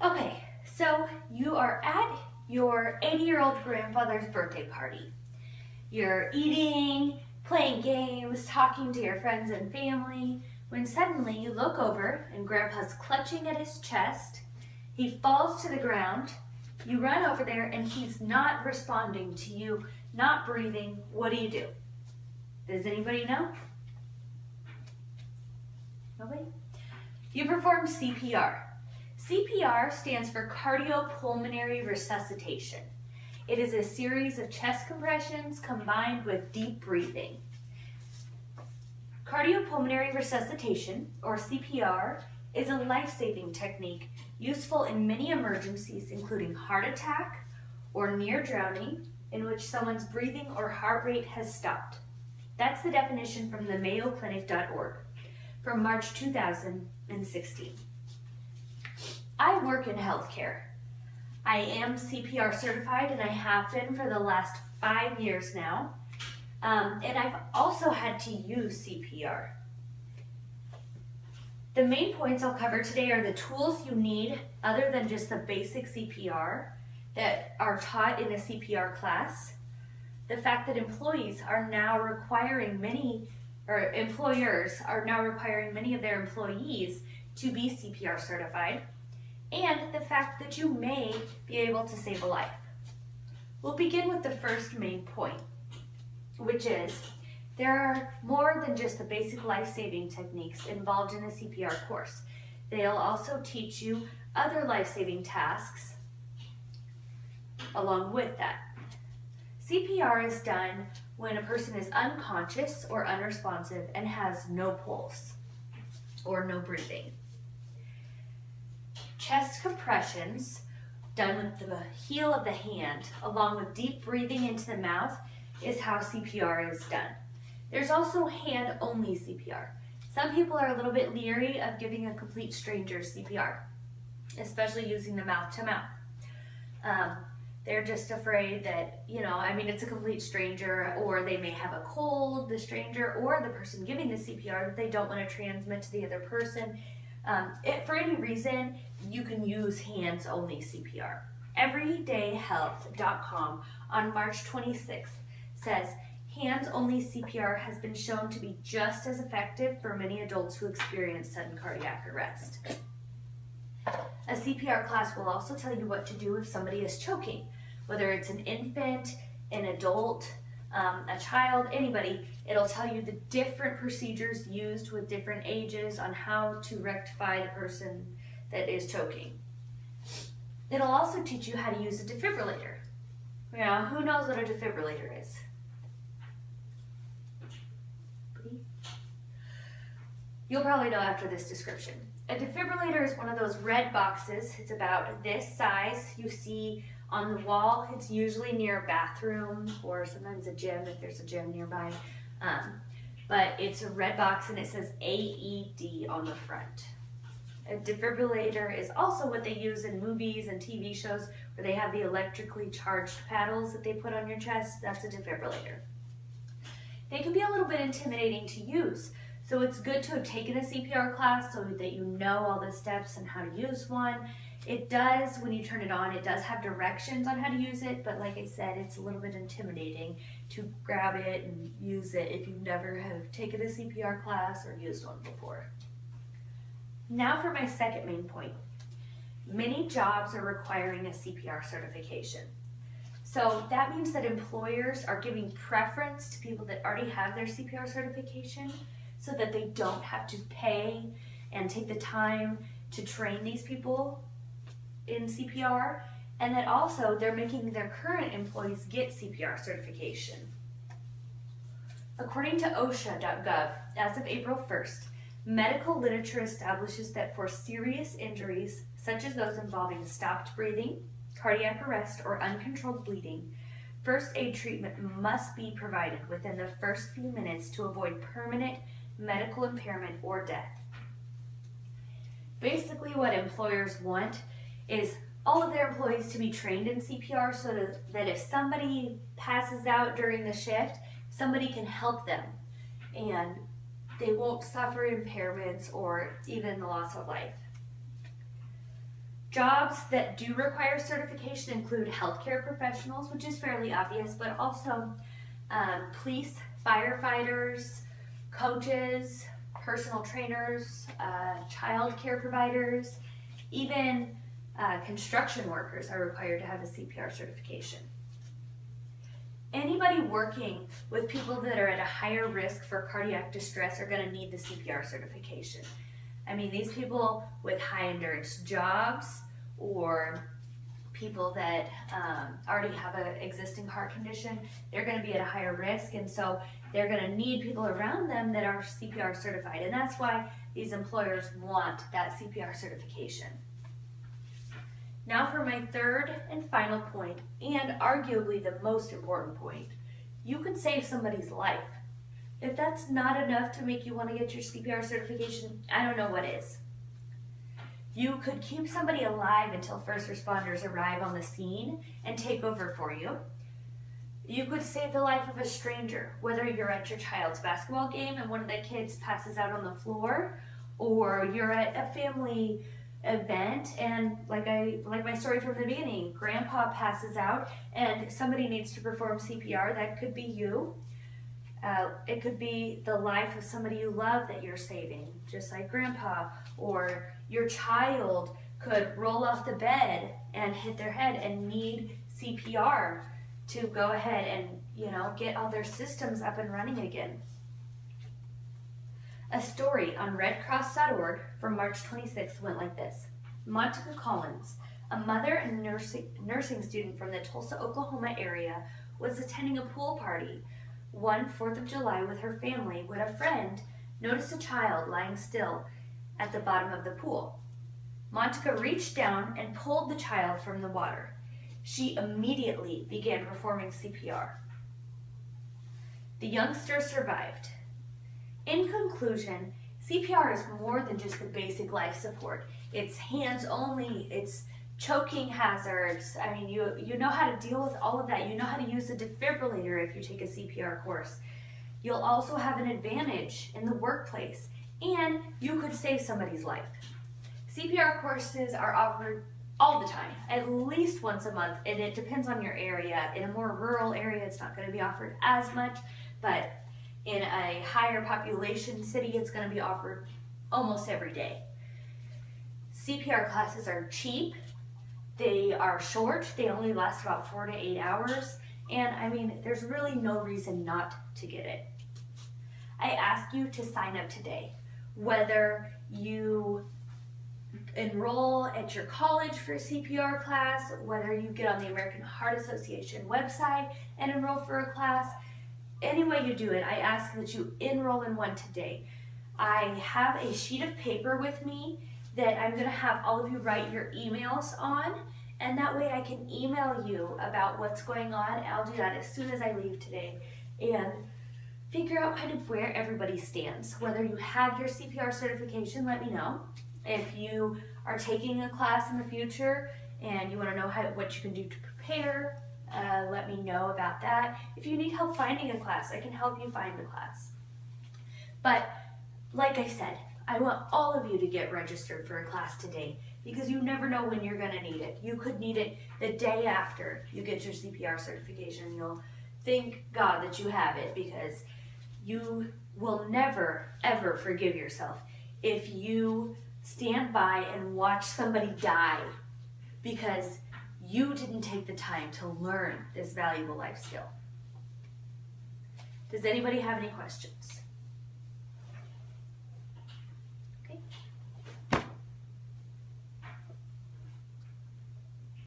Okay, so you are at your 80-year-old grandfather's birthday party. You're eating, playing games, talking to your friends and family, when suddenly you look over and Grandpa's clutching at his chest. He falls to the ground. You run over there and he's not responding to you, not breathing. What do? Does anybody know? Nobody? You perform CPR. CPR stands for cardiopulmonary resuscitation. It is a series of chest compressions combined with deep breathing. Cardiopulmonary resuscitation, or CPR, is a life-saving technique useful in many emergencies, including heart attack or near drowning, in which someone's breathing or heart rate has stopped. That's the definition from the mayoclinic.org from March 2016. I work in healthcare. I am CPR certified and I have been for the last 5 years now. And I've also had to use CPR. The main points I'll cover today are the tools you need other than just the basic CPR that are taught in a CPR class. The fact that employers are now requiring many of their employees to be CPR certified, and the fact that you may be able to save a life. We'll begin with the first main point, which is there are more than just the basic life-saving techniques involved in a CPR course. They'll also teach you other life-saving tasks along with that. CPR is done when a person is unconscious or unresponsive and has no pulse or no breathing. Chest compressions done with the heel of the hand along with deep breathing into the mouth is how CPR is done. There's also hand-only CPR. Some people are a little bit leery of giving a complete stranger CPR, especially using the mouth-to-mouth. They're just afraid that, it's a complete stranger, or they may have a cold, the stranger, or the person giving the CPR, that they don't want to transmit to the other person. For any reason, you can use hands-only CPR. Everydayhealth.com on March 26th says, hands-only CPR has been shown to be just as effective for many adults who experience sudden cardiac arrest. A CPR class will also tell you what to do if somebody is choking, whether it's an infant, an adult, a child, anybody. It'll tell you the different procedures used with different ages on how to rectify the person that is choking. It'll also teach you how to use a defibrillator. Who knows what a defibrillator is? You'll probably know after this description. A defibrillator is one of those red boxes. It's about this size. You see on the wall, it's usually near a bathroom or sometimes a gym if there's a gym nearby. But it's a red box and it says AED on the front. A defibrillator is also what they use in movies and TV shows where they have the electrically charged paddles that they put on your chest. That's a defibrillator. They can be a little bit intimidating to use. So it's good to have taken a CPR class so that you know all the steps and how to use one. It does, when you turn it on, it does have directions on how to use it, but like I said, it's a little bit intimidating to grab it and use it if you never have taken a CPR class or used one before. Now for my second main point. Many jobs are requiring a CPR certification. So that means that employers are giving preference to people that already have their CPR certification so that they don't have to pay and take the time to train these people in CPR, and that also they're making their current employees get CPR certification. According to OSHA.gov, as of April 1st, medical literature establishes that for serious injuries, such as those involving stopped breathing, cardiac arrest, or uncontrolled bleeding, first aid treatment must be provided within the first few minutes to avoid permanent medical impairment or death. Basically, what employers want is all of their employees to be trained in CPR so that if somebody passes out during the shift, somebody can help them and they won't suffer impairments or even the loss of life. Jobs that do require certification include healthcare professionals, which is fairly obvious, but also police, firefighters, coaches, personal trainers, child care providers, even construction workers are required to have a CPR certification. Anybody working with people that are at a higher risk for cardiac distress are going to need the CPR certification. I mean, these people with high endurance jobs or people that already have an existing heart condition, they're going to be at a higher risk, and so they're going to need people around them that are CPR certified, and that's why these employers want that CPR certification. Now for my third and final point, and arguably the most important point. You could save somebody's life. If that's not enough to make you want to get your CPR certification, I don't know what is. You could keep somebody alive until first responders arrive on the scene and take over for you. You could save the life of a stranger, whether you're at your child's basketball game and one of the kids passes out on the floor, or you're at a family event and like my story from the beginning, grandpa passes out and somebody needs to perform CPR. That could be you. It could be the life of somebody you love that you're saving, just like grandpa, or your child could roll off the bed and hit their head and need CPR to go ahead and, get all their systems up and running again. A story on redcross.org from March 26th went like this. Monica Collins, a mother and nursing student from the Tulsa, Oklahoma area, was attending a pool party one 4th of July with her family when a friend noticed a child lying still at the bottom of the pool. Monica reached down and pulled the child from the water. She immediately began performing CPR. The youngster survived. In conclusion, CPR is more than just the basic life support. It's hands only, it's choking hazards. I mean, you know how to deal with all of that. You know how to use a defibrillator if you take a CPR course. You'll also have an advantage in the workplace, and you could save somebody's life. CPR courses are offered all the time, at least once a month, and it depends on your area. In a more rural area, it's not going to be offered as much, but in a higher population city, it's going to be offered almost every day. CPR classes are cheap, they are short, they only last about 4 to 8 hours, and I mean, there's really no reason not to get it. I ask you to sign up today, whether you enroll at your college for a CPR class, whether you get on the American Heart Association website and enroll for a class. Any way you do it, I ask that you enroll in one today. I have a sheet of paper with me that I'm going to have all of you write your emails on, and that way I can email you about what's going on. I'll do that as soon as I leave today and figure out kind of where everybody stands. Whether you have your CPR certification, let me know. If you are taking a class in the future and you want to know what you can do to prepare, let me know about that. If you need help finding a class, I can help you find a class. But like I said, I want all of you to get registered for a class today because you never know when you're going to need it. You could need it the day after you get your CPR certification. You'll thank God that you have it because you will never, ever forgive yourself if you stand by and watch somebody die because you didn't take the time to learn this valuable life skill. Does anybody have any questions?